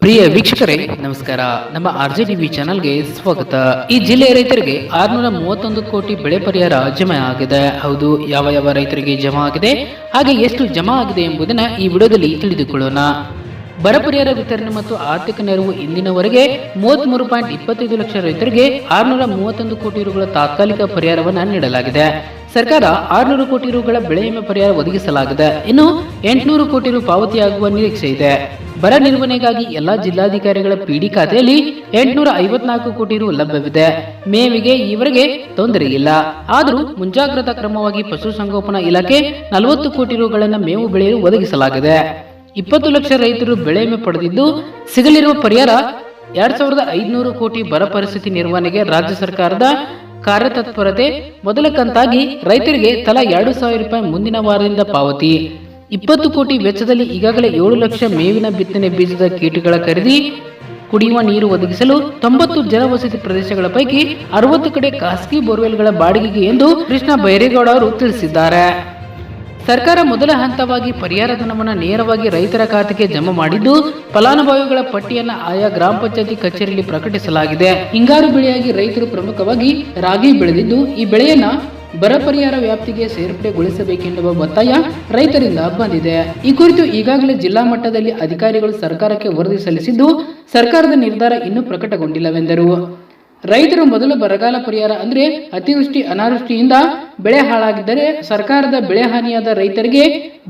ಪ್ರಿಯ ವೀಕ್ಷಕರೇ ನಮಸ್ಕಾರ. ನಮ್ಮ RJTV ಚಾನಲ್ಗೆ ಸ್ವಾಗತ. ಈ ಜಿಲ್ಲೆಯ ರೈತರಿಗೆ 631 ಕೋಟಿ ಬೆಳೆ ಪರಿಹಾರ ಜಮಾ ಆಗಿದೆ. ಹೌದು, ಯಾವ ರೈತರಿಗೆ ಜಮಾ ಆಗಿದೆ, ಹಾಗೆ ಎಷ್ಟು ಜಮಾ ಆಗಿದೆ ಎಂಬುದನ್ನು ಈ ವಿಡಿಯೋದಲ್ಲಿ ತಿಳಿದುಕೊಳ್ಳೋಣ. ಬರ ಪರಿಹಾರ ವಿತರಣೆ ಮತ್ತು ಆರ್ಥಿಕ ನೆರವು ಇಂದಿನವರೆಗೆ 33.25 ಲಕ್ಷ ರೈತರಿಗೆ 631 ಕೋಟಿ ರುಗಳ ತಾತ್ಕಾಲಿಕ ಪರಿಹಾರವನ್ನು ನೀಡಲಾಗಿದೆ. ಸರ್ಕಾರ 600 ಕೋಟಿ ರುಗಳ ಬೆಳೆ ವಿಮೆ ಪರಿಹಾರ ಒದಗಿಸಲಾಗಿದೆ. ಇನ್ನು 800 ಕೋಟಿ ರು ಪಾವತಿಯಾಗುವ ನಿರೀಕ್ಷೆ ಇದೆ. ಬರ ನಿರ್ವಹಣೆಗಾಗಿ ಎಲ್ಲಾ ಜಿಲ್ಲಾಧಿಕಾರಿಗಳ PD ಖಾತೆಯಲ್ಲಿ 854 ಕೋಟಿ ರು ಲಭ್ಯವಿದೆ. ಮೇವಿಗೆ ಈವರೆಗೆ ತೊಂದರೆ ಇಲ್ಲ. ಆದರೂ ಮುಂಜಾಗ್ರತಾ ಕ್ರಮವಾಗಿ ಪಶುಸಂಗೋಪನಾ ಇಲಾಖೆ 40 ಕೋಟಿ ರುಗಳನ್ನು ಮೇವು ಬೆಳೆಯಲು ಒದಗಿಸಲಾಗಿದೆ. 20 ಲಕ್ಷ ರೈತರು ಬೆಳೆ ವಿಮೆ ಪಡೆದಿದ್ದು, ಸಿಗಲಿರುವ ಪರಿಹಾರ 2500 ಕೋಟಿ. ಬರ ಪರಿಸ್ಥಿತಿ ನಿರ್ವಹಣೆಗೆ ರಾಜ್ಯ ಸರ್ಕಾರದ ಕಾರ್ಯತತ್ಪರತೆ. ಮೊದಲ ಕಂತಾಗಿ ರೈತರಿಗೆ ತಲಾ 2,000 ರೂಪಾಯಿ ಮುಂದಿನ ವಾರದಿಂದ ಪಾವತಿ. 20 ಕೋಟಿ ವೆಚ್ಚದಲ್ಲಿ ಈಗಾಗಲೇ 7 ಲಕ್ಷ ಮೇವಿನ ಬಿತ್ತನೆ ಬೀಜದ ಕೀಟಗಳ ಖರೀದಿ. ಕುಡಿಯುವ ನೀರು ಒದಗಿಸಲು 90 ಜನವಸತಿ ಪ್ರದೇಶಗಳ ಪೈಕಿ 60 ಕಡೆ ಖಾಸಗಿ ಬೋರ್ವೆಲ್ಗಳ ಬಾಡಿಗೆಗೆ ಎಂದು ಕೃಷ್ಣ ಬೈರೇಗೌಡ ಅವರು ತಿಳಿಸಿದ್ದಾರೆ. ಸರ್ಕಾರ ಮೊದಲ ಹಂತವಾಗಿ ಪರಿಹಾರ ಧನವನ್ನು ನೇರವಾಗಿ ರೈತರ ಖಾತೆಗೆ ಜಮಾ ಮಾಡಿದ್ದು, ಫಲಾನುಭವಿಗಳ ಪಟ್ಟಿಯನ್ನು ಆಯಾ ಗ್ರಾಮ ಪಂಚಾಯತಿ ಕಚೇರಿಯಲ್ಲಿ ಪ್ರಕಟಿಸಲಾಗಿದೆ. ಹಿಂಗಾರು ಬೆಳೆಯಾಗಿ ರೈತರು ಪ್ರಮುಖವಾಗಿ ರಾಗಿ ಬೆಳೆದಿದ್ದು, ಈ ಬೆಳೆಯನ್ನ ಬರ ಪರಿಹಾರ ವ್ಯಾಪ್ತಿಗೆ ಸೇರ್ಪಡೆಗೊಳಿಸಬೇಕೆನ್ನುವ ಒತ್ತಾಯ ರೈತರಿಂದ ಬಂದಿದೆ. ಈ ಕುರಿತು ಈಗಾಗಲೇ ಜಿಲ್ಲಾ ಮಟ್ಟದಲ್ಲಿ ಅಧಿಕಾರಿಗಳು ಸರ್ಕಾರಕ್ಕೆ ವರದಿ ಸಲ್ಲಿಸಿದ್ದು, ಸರ್ಕಾರದ ನಿರ್ಧಾರ ಇನ್ನೂ ಪ್ರಕಟಗೊಂಡಿಲ್ಲವೆಂದರು. ರೈತರು ಮೊದಲು ಬರಗಾಲ ಪರಿಹಾರ ಅಂದ್ರೆ ಅತಿವೃಷ್ಟಿ ಅನಾವೃಷ್ಟಿಯಿಂದ ಬೆಳೆ ಹಾಳಾಗಿದ್ದರೆ ಸರ್ಕಾರದ ಬೆಳೆ ಹಾನಿಯಾದ ರೈತರಿಗೆ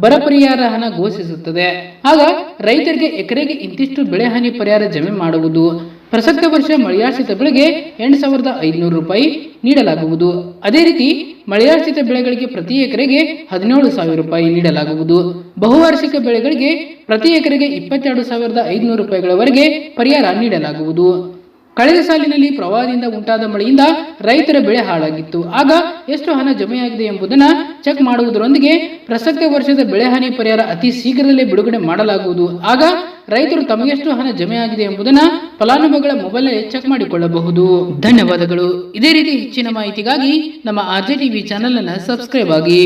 ಬರ ಪರಿಹಾರ ಹಣ ಘೋಷಿಸುತ್ತದೆ. ಆಗ ರೈತರಿಗೆ ಎಕರೆಗೆ ಇಂತಿಷ್ಟು ಬೆಳೆ ಹಾನಿ ಪರಿಹಾರ ಜಮೆ ಮಾಡುವುದು. ಪ್ರಸಕ್ತ ವರ್ಷ ಮಳೆಯಾಶ್ರಿತ ಬೆಳೆಗೆ 8,500 ರೂಪಾಯಿ ನೀಡಲಾಗುವುದು. ಅದೇ ರೀತಿ ಮಳೆಯಾಶ್ರಿತ ಬೆಳೆಗಳಿಗೆ ಪ್ರತಿ ಎಕರೆಗೆ 17,000 ರೂಪಾಯಿ ನೀಡಲಾಗುವುದು. ಬಹುವಾರ್ಷಿಕ ಬೆಳೆಗಳಿಗೆ ಪ್ರತಿ ಎಕರೆಗೆ 22,500 ರೂಪಾಯಿಗಳವರೆಗೆ ಪರಿಹಾರ ನೀಡಲಾಗುವುದು. ಕಳೆದ ಸಾಲಿನಲ್ಲಿ ಪ್ರವಾಹದಿಂದ ಉಂಟಾದ ಮಳೆಯಿಂದ ರೈತರ ಬೆಳೆ ಹಾಳಾಗಿತ್ತು. ಆಗ ಎಷ್ಟು ಹಣ ಜಮೆಯಾಗಿದೆ ಎಂಬುದನ್ನು ಚೆಕ್ ಮಾಡುವುದರೊಂದಿಗೆ ಪ್ರಸಕ್ತ ವರ್ಷದ ಬೆಳೆ ಹಾನಿ ಪರಿಹಾರ ಅತಿ ಶೀಘ್ರದಲ್ಲೇ ಬಿಡುಗಡೆ ಮಾಡಲಾಗುವುದು. ಆಗ ರೈತರು ತಮಗೆಷ್ಟು ಹಣ ಜಮೆಯಾಗಿದೆ ಎಂಬುದನ್ನು ಫಲಾನುಭವಿಗಳ ಮೊಬೈಲ್ನಲ್ಲಿ ಚೆಕ್ ಮಾಡಿಕೊಳ್ಳಬಹುದು. ಧನ್ಯವಾದಗಳು. ಇದೇ ರೀತಿ ಹೆಚ್ಚಿನ ಮಾಹಿತಿಗಾಗಿ ನಮ್ಮ RJTV ಚಾನೆಲ್ ಅನ್ನು ಸಬ್ಸ್ಕ್ರೈಬ್ ಆಗಿ.